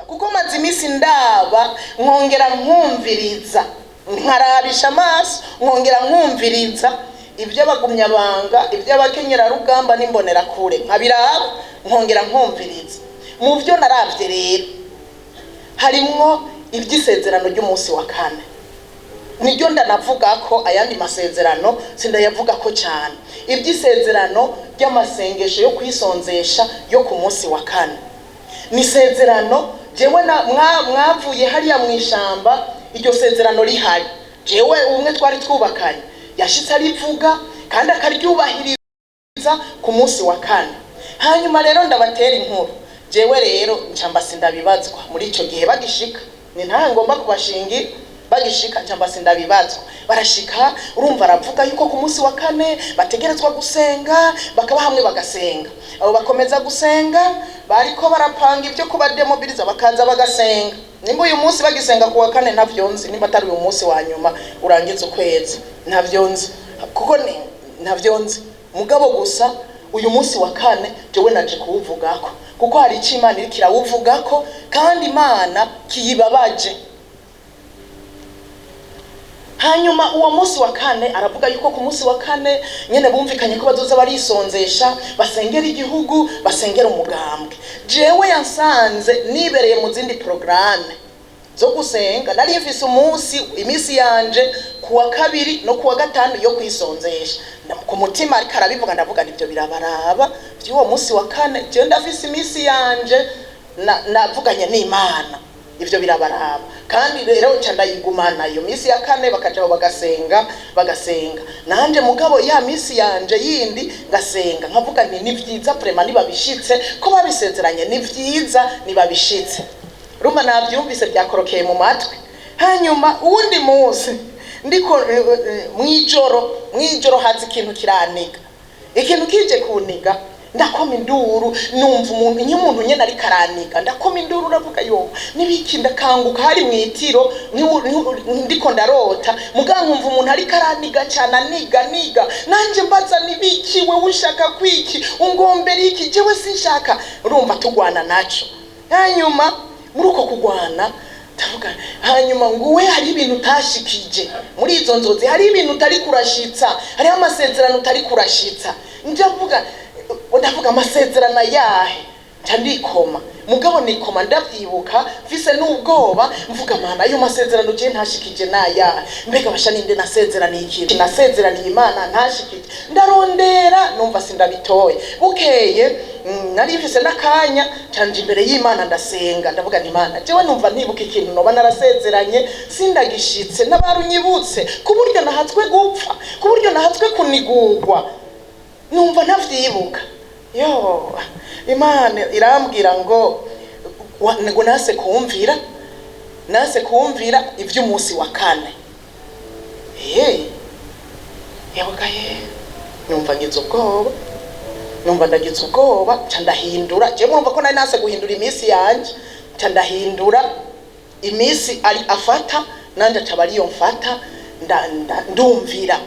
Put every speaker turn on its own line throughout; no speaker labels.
kuko maze iminsi ndaba nkongera nkumviriza nkarabisha amaso nkongera nkumviriza ibyo bagumya banga ibyo abakenyera rugamba n'imbonera kure nkabiraba nkongera nkumviriza mu byo naravye rero harimwo iby'isezerano ry'umunsi wa kane niryo ndanavuga ko ayandi masezerano sindayavuga ko cyane iby'isezerano ry'amasengesho yo kwisonzesha yo ku munsi wa kane ni sezerano jewe mwavuye hariya mu ishamba iryo sezerano rihari jewe umwe twari twubakanye yashitse arivuga kandi akaryubahiriza ku munsi wa kane hanyuma rero ndabatera inkuru jewe rero ncamba sindabibazwa muri ico gihe bagishika ni nta ngomba kubashingira bagishika ncamba sindabibazwa barashika urumva aravuga yuko ku munsi wa kane bategerezwa gusenga bakaba hamwe bagasenga abo bakomeza gusenga bariko barapanga ibyo kuba demobiliza bakaza bagasenga nimba uyu munsi bagisenga ku wa kane ntavyonzi nimba atari uyu munsi wa nyuma urangiza ukwezi ntavyonzi kuko ntavyonzi mugabo gusa uyu munsi wa kane jewe naje kuwuvugako kuko hari icyo Imana iri kirawuvugako kandi Imana kiyibabaje. Hanyuma uwo munsi wa kane aravuga yuko ku munsi wa kane nyene bumvikanye ko bazoza barisonzesha basengera igihugu basengera umugambwe. Jewe yansanze nibereye mu zindi programme zo gusenga nari mfise imisi yanje kuwa kabiri no kuwa gatanu yo kwisonzesha ku mutima ariko arabivuga ndavuga nivyo birabaraba by'uwo munsi wa kane je ndafise imisi yanje navuganye n'Imana ivyo birabaraba kandi rero cyandayigumana iyo misi ya kane bakajaho bagasenga nanje mugabo ya misi yanje yindi ngasenga nkavuga ni vyiza prema nibabishitse ko babisezeranye ni vyiza nibabishitse rumba navyumvise byakorokeye mu matwi. Hanyuma uwundi munsi ndiko mwijoro hazi ikintu kiraniga ikintu kije kuniga ndakoma induru numva umuntu nyene ari karaniga ndakoma induru navuga yo nibiki ndakanguka hari mwitiro ndiko ndarota mugankumva umuntu ari karaniga cyane niga nanje mbaza nibiki we ushaka kwiki ungombera iki jewe sinshaka urumva tugwana naco. Hanyuma muri uko kugwana tavuga hanyuma ngo we hari ibintu utashikije muri izo nzozi hari ibintu utari kurashitsa hari amasezerano utari kurashitsa ndavuga amasezerano yahe ndikoma mugabo nikoma ndavyibuka mfise n'ubwoba mvuga mana ayo masezerano je ntashikije naya mbega basha ninde nasezerano iki nasezeraniye Imana ntashikije ndarondera numva sindabitoye bukeye nari mfise nakanya canje imbere y'Imana ndasenga ndavuga ni Imana jewe numva ntibuka ikintu noba narasezeranye sindagishitse nabarunyibutse kuburyo nahatswe gupfa kuburyo nahatswe kunigurwa numva ntavyibuka yo Imana irambwira ngo nase kumvira ivy'umunsi wa kane yabugaye numva ndagize ubwoba candahindura je murumva ko nari nase guhindura imisi yanje candahindura imisi ari afata nanje acabari yo mfata ndumvira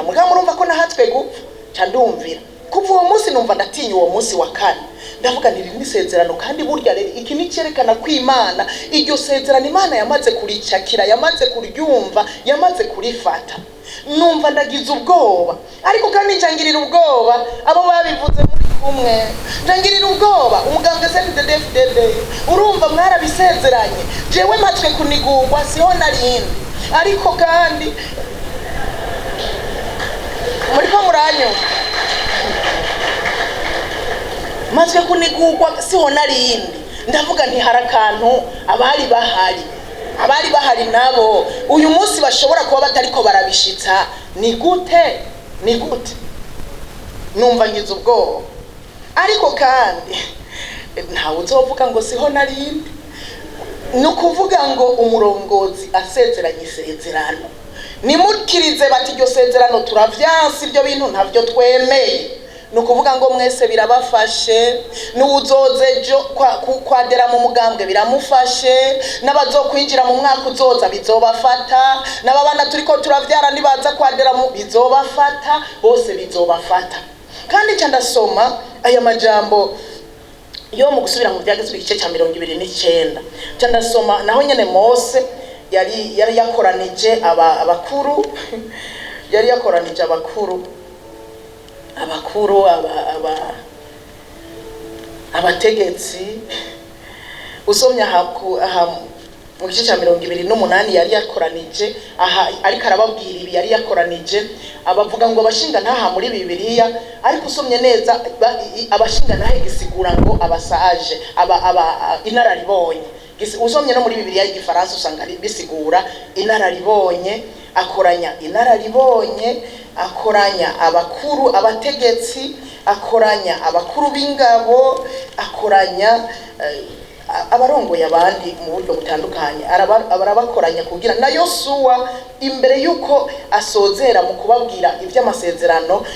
mugabo murumva ko nahatswe gupfa candumvira kuva uwo munsi numva ndatinya uwo munsi wa kane ndavuga niri nisezerano kandi burya rero iki ni cyerekana ko Imana iryo sezerano Imana yamaze kuricakira yamaze kuryumva yamaze kurifata numva ndagize ubwoba ariko kandi njangirira ubwoba abo babivuze muri kumwe njangirira ubwoba umugambwe CNDD-FDD urumva mwarabisezeranye jewe matwe kunigurwa siho narindi ariko kandi muri ko muranyo matwe kunigurwa siho narindi ndavuga nti harakantu abari bahari nabo uyu munsi bashobora kuba batariko barabishitsa ni gute numva ngize ubwoba ariko kandi ntawe uzovuga ngo siho narindi nukuvuga ngo umurongozi asezeranye isezerano nimukirize bati iryo sezerano turavyansi ibyo bintu ntavyo twemeye nukuvuga ngo mwese birabafashe n'uzozejo kwadera mu mugambwe biramufashe n'abazokwinjira mu mwaka uzoza bizobafata n'ababana turiko turavyara nibaza kwadera mu bizobafata bose bizobafata. Kandi cyandasoma aya majambo yo mu gusubira mu byagezwe igice cya 29 cyo ndasoma naho nyene Mose yari yakoranije abakuru yari yakoranije abakuru abategetsi usomye aha mu gice cya 28 yari yakoranije aha ariko arababwira ibi yari yakoranije abavuga ngo abashinga ntaha muri Bibiliya ariko usomye neza abashinga ntahe gisigura ngo abasaje inararibonye usomye no muri Bibiliya y'igifaransa usanga bisigura inararibonye akoranya inararibonye akoranya abakuru abategetsi akoranya abakuru b'ingabo akoranya abarongoye abandi mu buryo butandukanye arabakoranya kugira na Yosuwa imbere yuko asozera mu kubabwira iby'amasezerano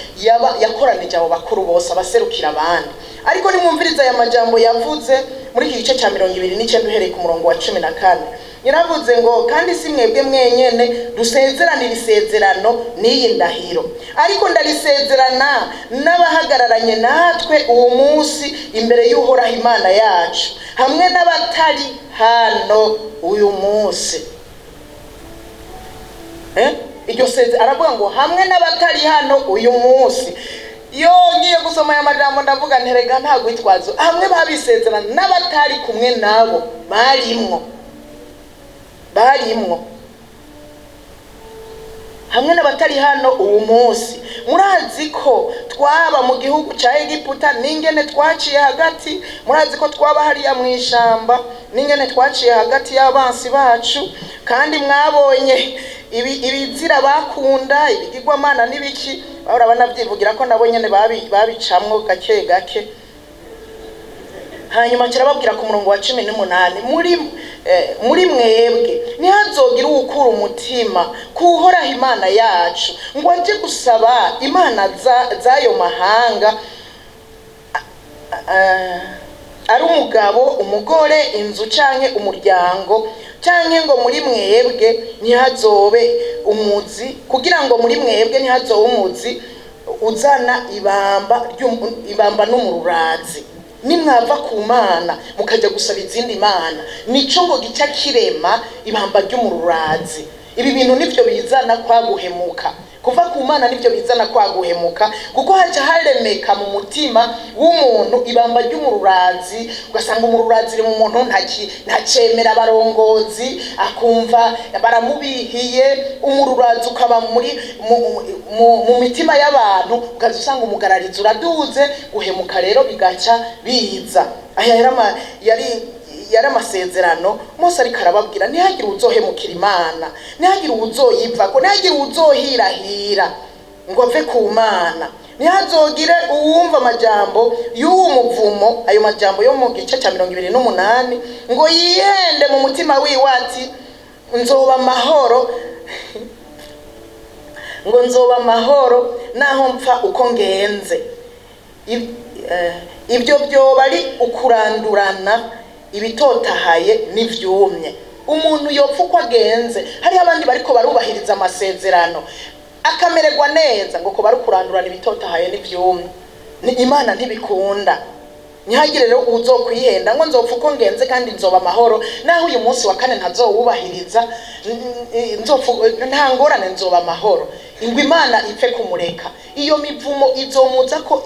yakoranije abo bakuru bose abaserukira abandi ariko nimwumviriza aya majambo yavuze muri iki gice cya 29 uhereye ku murongo wa 14 yaravuze ngo kandi si mwebwe mwenyene dusezeranira isezerano n'iyi ndahiro ariko ndarisezerana n'abahagararanye natwe uwo munsi imbere y'Uhoraho Imana yacu hamwe n'abatari hano uyu munsi iryo aravuga ngo hamwe n'abatari hano uyu munsi yo ngiye gusoma aya majambo ndavuga nterega nta gwitwazo hamwe babisezerana n'abatari kumwe nabo barimwo hamwe n'abatari hano uwo munsi murazi ko twaba mu gihugu cya Egiputa n'ingene twaciye hagati murazi ko twaba hariya mu ishamba n'ingene twaciye hagati y'abansi bacu kandi mwabonye ibizira bakunda ibigirwamana n'ibiki bahora banavyivugira ko nabo nyene babicamwo gake gake hanyuma kirababwira ku murongo wa 18 muri mwebwe ntihazogira uwukura umutima kuhoraho Imana yacu ngo aje gusaba imana z'ayo mahanga ari umugabo umugore inzu canke umuryango canke ngo muri mwebwe ntihazobe umuzi kugira ngo muri mwebwe ntihazobe umuzi uzana ibamba n'umururazi nimwava ku Mana mukaja gusaba izindi mana nico ngo gica kirema ibamba ry'umururazi ibi bintu nivyo bizana kwaguhemuka kuva ku Mana nivyo bizana kwaguhemuka kuko haca haremeka mu mutima w'umuntu ibamba ry'umururazi ugasanga umururazi mu muntu ntacemera abarongozi akumva baramubihiye umururazi ukaba mu mitima y'abantu ukazusanga umugararizo uraduze guhemuka rero bigaca biza aya yari amasezerano Mose ariko arababwira ntihagire uzohemukira Imana ntihagire uzoyivako ntihagire uzohirahira ngo ave ku Mana ntihazogire uwumva amajambo y'uwo muvumo ayo majambo yo mu gice cya 28 ngo yihende mu mutima wiwe ati nzoba amahoro ngo nzoba amahoro naho mpfa uko ngenze ibyo byoba ari ukurandurana ibitotahaye n'ivyumye umuntu yopfa uko agenze hari abandi bariko barubahiriza amasezerano akamererwa neza ngo ko barukurandurana ibitotahaye n'ivyumye ni Imana ntibikunda ntihagire rero uzokwihenda ngo nzopfa uko ngenze kandi nzoba amahoro naho uyu munsi wa kane ntazowubahiriza nta ngorane nzoba amahoro ingwe Imana ipfe kumureka iyo mivumo izomuza ko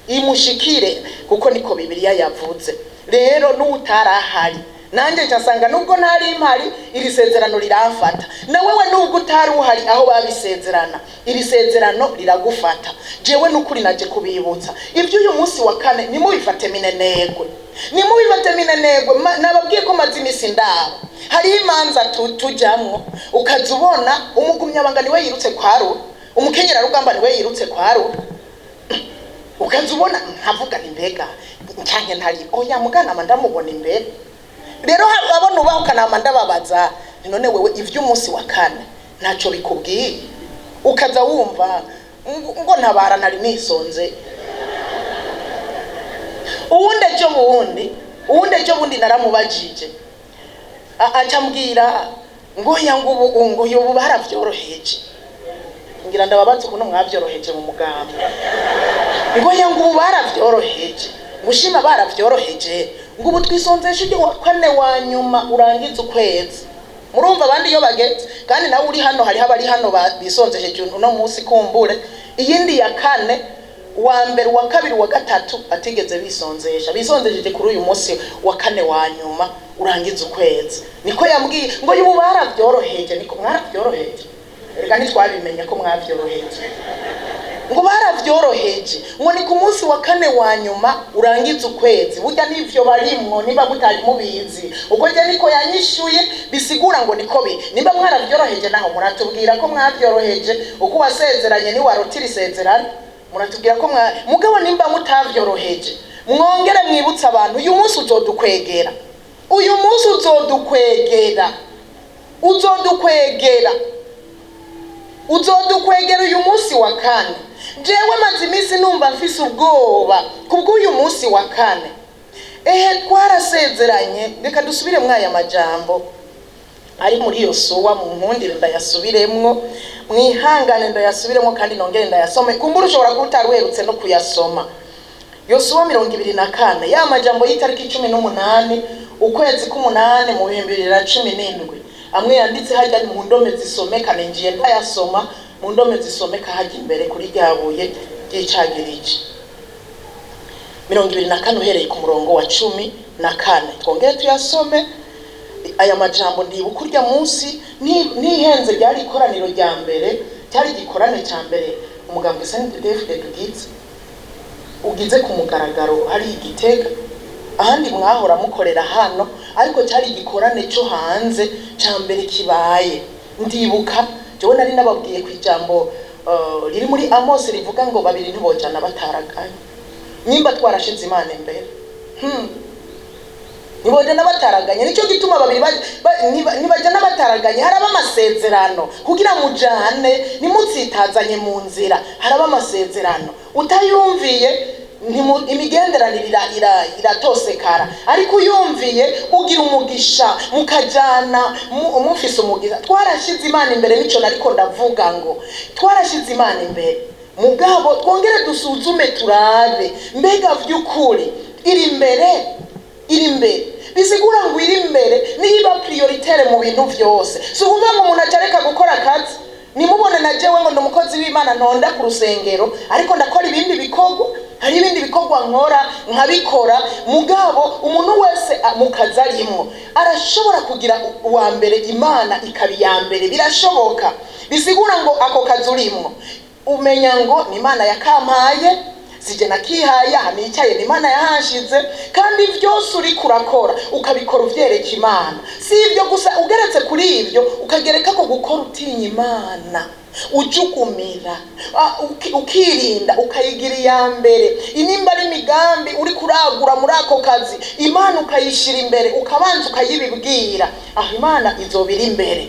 imushikire kuko niko Bibiliya yavuze rero n'utarahari nanje cyasanga nubwo ntari impari iri sezerano riramfata nawe nubwo utari uhari aho babisezerana iri sezerano riragufata jewe n'ukuri naje kubibutsa ibyo uyu munsi wa kane nimubifate minenegwe nababwiye ko mazi imisi ndabo hari imanza tujamwo ukazubona umugumyabanga niwe yirutse kwaru umukenyera rugamba niwe yirutse kwaru ukazubona nkavuga imbega ncanke ntari oya mugana ndamubona imbere rero abona ubaho kanama ndababaza none wewe ivyo umunsi wa kane ntaco bikubwiye ukaza wumva ngo ntabara nari nisonze uwunde cyo bundi naramubajije acambwira ngo yangubu ngo yobu baravyoroheje ndababaza ukuntu mwavyoroheje mu mugamba ngo yangubu baravyoroheje gushima baravyoroheje ngo ubu twisonzeshe ujye wa kane wa nyuma urangiza ukwezi. Murumva abandi iyo bageze kandi nawe uri hano hari abari hano bisonzeshe uno munsi kumbure iyindi ya kane wa mbere wa kabiri wa gatatu atigeze bisonzesheje kuri uyu munsi wa kane wa nyuma urangiza ukwezi. Niko yambwiye ngo yubu baravyoroheje. Niko mwaravyoroheje? Reka ntitwabimenya ko mwavyoroheje. Ngo baravyoroheje ngo ni ku munsi wa kane wa nyuma urangiza ukwezi. Burya nivyo barimwo niba mutari mubizi uko je niko yanyishuye bisigura ngo niko niba mwaravyoroheje naho muratubwira ko mwavyoroheje uko wasezeranye ni warotira isezerano muratubwira ko mugabo nimba mutavyoroheje mwongere mwibutsa abantu uyu munsi uzodukwegera uyu munsi wa kane. Jewe maze iminsi numva mfise ubwoba kubw'uyu munsi wa kane. Twarasezeranye, reka dusubire mwaya majambo ari muri Yosuwa mu nkundire ndayasubiremwo, mwihangane ndayasubiremwo kandi nongere ndayasome kumbura ushobora kutarwerutse no kuyasoma. Yosuwa 24 ya majambo y'itariki 18 ukwezi k'umunane mu 2017 amwe yanditse hajya mu ndome zisomekane ngiye ndayasoma mu ndome zisomeka hajya imbere kuri ryabuye ry'icagirije. 24 uhereye ku murongo wa 14 twongere tuyasome aya majambo ndibuka urya munsi nihenze ryari ikoraniro rya mbere cyari gikorane cya mbere umugambwe CNDD-FDD ugize ku mugaragaro hari Igitega ahandi mwahora mukorera hano ariko cyari gikorane cyo hanze cya mbere kibaye. Ndibuka jewe nari nababwiye ku ijambo riri muri Amos rivuga ngo babiri ntibojana bataraganye. Nimba twarashize Imana imbere nibojana bataraganye nicyo gituma babiri nibajana bataraganye haraba amasezerano kugira mujane nimutsitazanye mu nzira haraba amasezerano utayumviye imigenderanire iratosekara ariko uyumviye ugira umugisha mukajana umufise umugisha. Twarashize Imana imbere nico nariko ndavuga ngo twarashize Imana imbere mugabo twongere dusuzume turabe mbega vy'ukuri iri imbere bisigura ngo iri imbere niba prioritaire mu bintu vyose. So kuvuga ngo umuntu acareka gukora akazi nimubone na jewe ngo ndumukozi w'Imana ntonda ku rusengero ariko ndakora ibindi bikorwa hari ibindi bikorwa nkora nkabikora mugabo umuntu wese mukazi arimo arashobora kugira uwa mbere Imana ikabi ya mbere birashoboka. Bisigura ngo ako kazi urimo umenya ngo ni Imana yakampaye sije nakihaye hanicaye ni Imana yahanshize kandi byose uri kurakora ukabikora uvyereka Imana. Si ibyo gusa ugeretse kuri ibyo ukagereka ko gukora utinya Imana ujugumira ukirinda ukayigira ya mbere. Inimba ari migambi uri kuragura muri ako kazi Imana ukayishira imbere ukabanza ukayibibwira aho Imana izobira imbere.